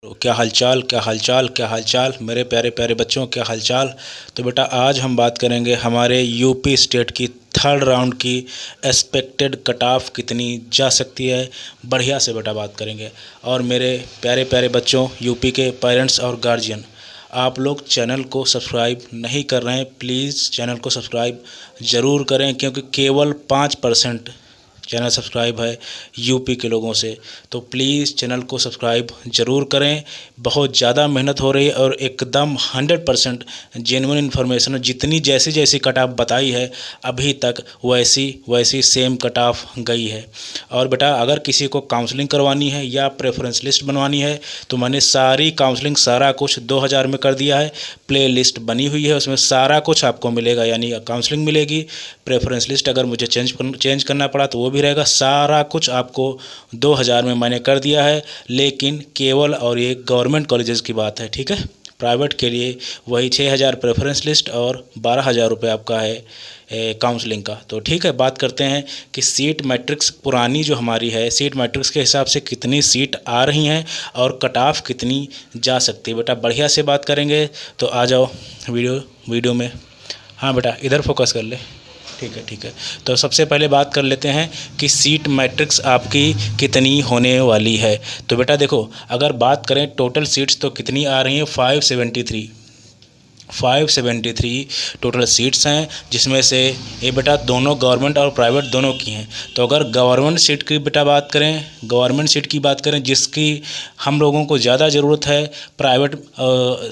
तो क्या हालचाल मेरे प्यारे प्यारे बच्चों, क्या हालचाल। तो बेटा आज हम बात करेंगे हमारे यूपी स्टेट की थर्ड राउंड की एक्सपेक्टेड कट ऑफ कितनी जा सकती है। बढ़िया से बेटा बात करेंगे। और मेरे प्यारे प्यारे बच्चों, यूपी के पेरेंट्स और गार्जियन, आप लोग चैनल को सब्सक्राइब नहीं कर रहे हैं, प्लीज़ चैनल को सब्सक्राइब ज़रूर करें, क्योंकि केवल 5% चैनल सब्सक्राइब है यूपी के लोगों से। तो प्लीज़ चैनल को सब्सक्राइब ज़रूर करें। बहुत ज़्यादा मेहनत हो रही है और एकदम 100% जेन्युइन इन्फॉर्मेशन है। जितनी जैसी जैसी कट ऑफ बताई है अभी तक वैसी वैसी सेम कट ऑफ गई है। और बेटा अगर किसी को काउंसलिंग करवानी है या प्रेफरेंस लिस्ट बनवानी है तो मैंने सारी काउंसलिंग सारा कुछ 2000 में कर दिया है। प्ले लिस्ट बनी हुई है, उसमें सारा कुछ आपको मिलेगा, यानी काउंसलिंग मिलेगी, प्रेफरेंस लिस्ट अगर मुझे चेंज करना पड़ा तो वो भी रहेगा। सारा कुछ आपको 2000 में मैंने कर दिया है। लेकिन केवल और ये गवर्नमेंट कॉलेजेस की बात है, ठीक है। प्राइवेट के लिए वही 6000 प्रेफरेंस लिस्ट और 12000 रुपये आपका है काउंसलिंग का। तो ठीक है, बात करते हैं कि सीट मैट्रिक्स पुरानी जो हमारी है, सीट मैट्रिक्स के हिसाब से कितनी सीट आ रही हैं और कट ऑफ कितनी जा सकती है। बेटा बढ़िया से बात करेंगे, तो आ जाओ वीडियो में। हाँ बेटा इधर फोकस कर ले, ठीक है। तो सबसे पहले बात कर लेते हैं कि सीट मैट्रिक्स आपकी कितनी होने वाली है। तो बेटा देखो, अगर बात करें टोटल सीट्स तो कितनी आ रही हैं, 573 टोटल सीट्स हैं, जिसमें से ये बेटा दोनों गवर्नमेंट और प्राइवेट दोनों की हैं। तो अगर गवर्नमेंट सीट की बेटा बात करें जिसकी हम लोगों को ज़्यादा ज़रूरत है, प्राइवेट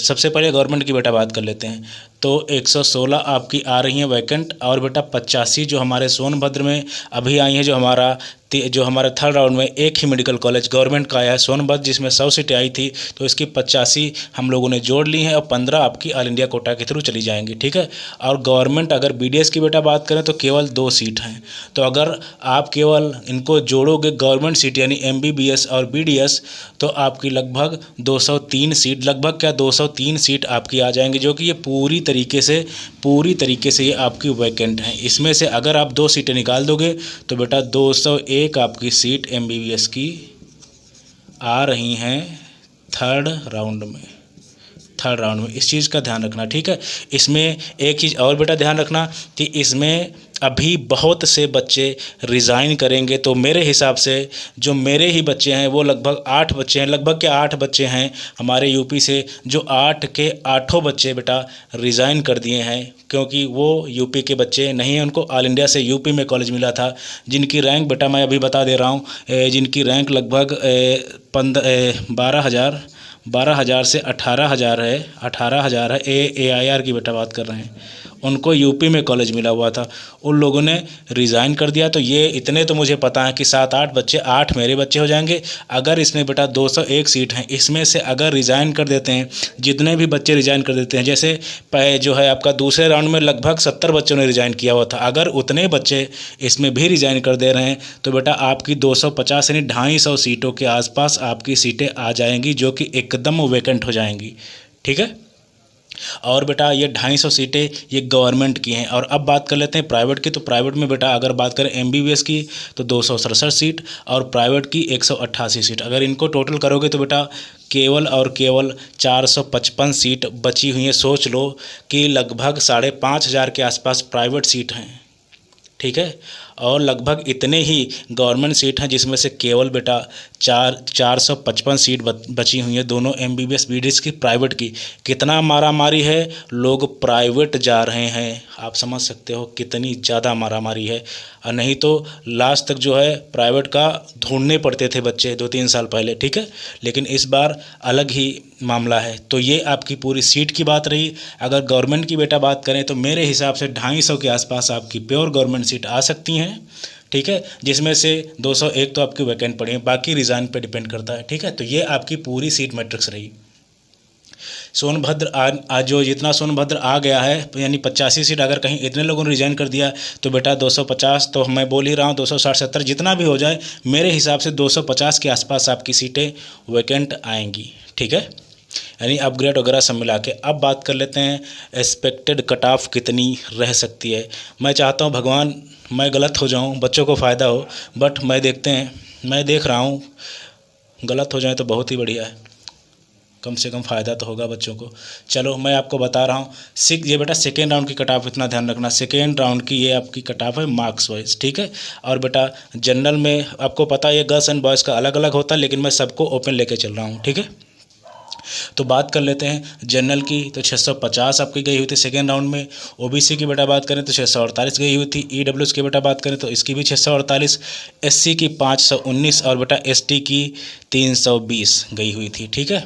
सबसे पहले गवर्नमेंट की बेटा बात कर लेते हैं। तो 116 आपकी आ रही हैं वैकेंट, और बेटा 85 जो हमारे सोनभद्र में अभी आई हैं, जो हमारे थर्ड राउंड में एक ही मेडिकल कॉलेज गवर्नमेंट का आया है सोनभद्र, जिसमें 100 सीटें आई थी, तो इसकी 85 हम लोगों ने जोड़ ली हैं और 15 आपकी ऑल इंडिया कोटा के थ्रू चली जाएंगी, ठीक है। और गवर्नमेंट अगर बीडीएस की बेटा बात करें तो केवल 2 सीट हैं। तो अगर आप केवल इनको जोड़ोगे गवर्नमेंट सीट यानी एमबीबीएस और बीडीएस, तो आपकी लगभग 203 सीट आपकी आ जाएंगी, जो कि ये पूरी तरीके से ये आपकी वैकेंट हैं। इसमें से अगर आप 2 सीटें निकाल दोगे तो बेटा 201 आपकी सीट एमबीबीएस की आ रही हैं थर्ड राउंड में। इस चीज़ का ध्यान रखना, ठीक है। इसमें एक चीज़ और बेटा ध्यान रखना कि इसमें अभी बहुत से बच्चे रिज़ाइन करेंगे। तो मेरे हिसाब से जो मेरे ही बच्चे हैं वो लगभग 8 बच्चे हैं, लगभग के 8 बच्चे हैं हमारे यूपी से, जो 8 के 8 बच्चे बेटा रिज़ाइन कर दिए हैं, क्योंकि वो यूपी के बच्चे नहीं हैं, उनको ऑल इंडिया से यूपी में कॉलेज मिला था, जिनकी रैंक बेटा मैं अभी बता दे रहा हूँ, जिनकी रैंक लगभग 12,000 से 18,000 है। 18,000 है। AIR की बेटा बात कर रहे हैं, उनको यूपी में कॉलेज मिला हुआ था, उन लोगों ने रिज़ाइन कर दिया। तो ये इतने तो मुझे पता है कि 7-8 बच्चे, 8 मेरे बच्चे हो जाएंगे। अगर इसमें बेटा 201 सीट हैं, इसमें से अगर रिज़ाइन कर देते हैं, जितने भी बच्चे रिज़ाइन कर देते हैं, जैसे जो है आपका दूसरे राउंड में लगभग 70 बच्चों ने रिज़ाइन किया हुआ था, अगर उतने बच्चे इसमें भी रिज़ाइन कर दे रहे हैं तो बेटा आपकी 250 यानी 250 सीटों के आसपास आपकी सीटें आ जाएंगी, जो कि एकदम वैकेंट हो जाएंगी, ठीक है। और बेटा ये 250 सीटें ये गवर्नमेंट की हैं। और अब बात कर लेते हैं प्राइवेट की। तो प्राइवेट में बेटा अगर बात करें एमबीबीएस की तो 267 सीट और प्राइवेट की 188 सीट। अगर इनको टोटल करोगे तो बेटा केवल और केवल 455 सीट बची हुई हैं। सोच लो कि लगभग 5,500 के आसपास प्राइवेट सीट हैं, ठीक है, और लगभग इतने ही गवर्नमेंट सीट हैं, जिसमें से केवल बेटा 455 सीट बची हुई है दोनों एमबीबीएस बीडीएस की प्राइवेट की। कितना मारामारी है, लोग प्राइवेट जा रहे हैं, आप समझ सकते हो कितनी ज़्यादा मारामारी है। और नहीं तो लास्ट तक जो है प्राइवेट का ढूंढने पड़ते थे बच्चे 2-3 साल पहले, ठीक है। लेकिन इस बार अलग ही मामला है। तो ये आपकी पूरी सीट की बात रही। अगर गवर्नमेंट की बेटा बात करें तो मेरे हिसाब से 250 के आसपास आपकी प्योर गवर्नमेंट सीट आ सकती हैं, ठीक है, जिसमें से 201 तो आपकी वैकेंट पड़ी है, बाकी रिज़ाइन पे डिपेंड करता है, ठीक है। तो ये आपकी पूरी सीट मैट्रिक्स रही। सोनभद्र आज जो जितना सोनभद्र आ गया है, यानी 85 सीट, अगर कहीं इतने लोगों ने रिजाइन कर दिया तो बेटा 250, तो मैं बोल ही रहा हूँ 260-70 जितना भी हो जाए, मेरे हिसाब से 250 के आसपास आपकी सीटें वैकेंट आएंगी, ठीक है, यानी अपग्रेड वगैरह सब मिला के। अब बात कर लेते हैं एक्सपेक्टेड कट ऑफ कितनी रह सकती है। मैं चाहता हूँ भगवान मैं गलत हो जाऊँ, बच्चों को फ़ायदा हो, बट मैं देख रहा हूँ गलत हो जाए तो बहुत ही बढ़िया है। कम से कम फ़ायदा तो होगा बच्चों को। चलो मैं आपको बता रहा हूँ ये बेटा सेकेंड राउंड की कट ऑफ, इतना ध्यान रखना, सेकेंड राउंड की ये आपकी कट ऑफ है मार्क्स वाइज, ठीक है। और बेटा जनरल में आपको पता है ये गर्ल्स एंड बॉयज़ का अलग अलग होता है, लेकिन मैं सबको ओपन लेके चल रहा हूँ, ठीक है। तो बात कर लेते हैं जनरल की, तो 650 आपकी गई हुई थी सेकेंड राउंड में। ओबीसी की बेटा बात करें तो 648 गई हुई थी। ईडब्ल्यूएस की बेटा बात करें तो इसकी भी 648, एससी की 519 और बेटा एसटी की 320 गई हुई थी, ठीक है।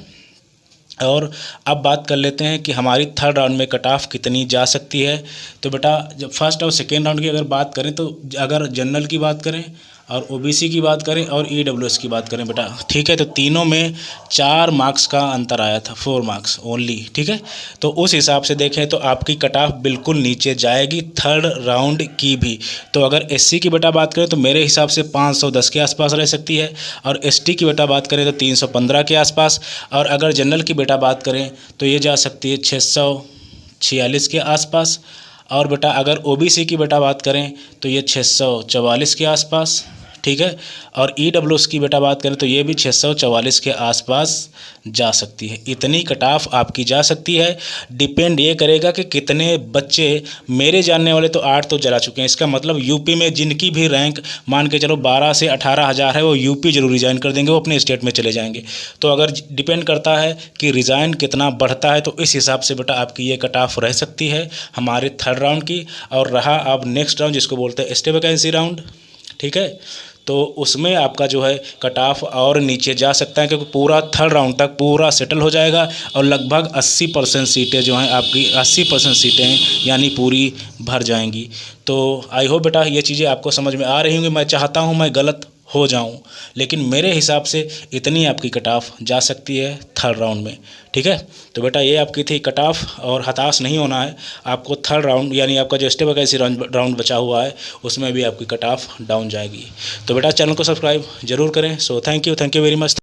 और अब बात कर लेते हैं कि हमारी थर्ड राउंड में कट ऑफ कितनी जा सकती है। तो बेटा जब फर्स्ट और सेकेंड राउंड की अगर बात करें तो अगर जनरल की बात करें और ओबीसी की बात करें और ईडब्ल्यूएस की बात करें बेटा, ठीक है, तो तीनों में 4 मार्क्स का अंतर आया था, 4 मार्क्स ओनली, ठीक है। तो उस हिसाब से देखें तो आपकी कट ऑफ बिल्कुल नीचे जाएगी थर्ड राउंड की भी। तो अगर एससी की बेटा बात करें तो मेरे हिसाब से 510 के आसपास रह सकती है, और एसटी की बेटा बात करें तो 315 के आसपास, और अगर जनरल की बेटा बात करें तो ये जा सकती है 646 के आसपास, और बेटा अगर ओबीसी की बेटा बात करें तो ये 644 के आसपास, ठीक है। और ईडब्ल्यूएस की बेटा बात करें तो ये भी 644 के आसपास जा सकती है। इतनी कट ऑफ आपकी जा सकती है। डिपेंड ये करेगा कि कितने बच्चे, मेरे जानने वाले तो 8 तो जला चुके हैं, इसका मतलब यूपी में जिनकी भी रैंक मान के चलो 12 से 18 हज़ार है वो यूपी जरूर रिज़ाइन कर देंगे, वो अपने स्टेट में चले जाएंगे। तो अगर डिपेंड करता है कि रिज़ाइन कितना बढ़ता है तो इस हिसाब से बेटा आपकी ये कट ऑफ रह सकती है हमारे थर्ड राउंड की। और रहा अब नेक्स्ट राउंड जिसको बोलते हैं स्टे वैकेंसी राउंड, ठीक है, तो उसमें आपका जो है कट ऑफ और नीचे जा सकता है, क्योंकि पूरा थर्ड राउंड तक पूरा सेटल हो जाएगा और लगभग 80% सीटें जो हैं आपकी 80% सीटें यानी पूरी भर जाएंगी। तो आई होप बेटा ये चीज़ें आपको समझ में आ रही होंगी। मैं चाहता हूँ मैं गलत हो जाऊं, लेकिन मेरे हिसाब से इतनी आपकी कट ऑफ जा सकती है थर्ड राउंड में, ठीक है। तो बेटा ये आपकी थी कट ऑफ, और हताश नहीं होना है आपको। थर्ड राउंड यानी आपका जो स्टे वैकेंसी राउंड बचा हुआ है उसमें भी आपकी कट ऑफ डाउन जाएगी। तो बेटा चैनल को सब्सक्राइब जरूर करें। So thank you very much.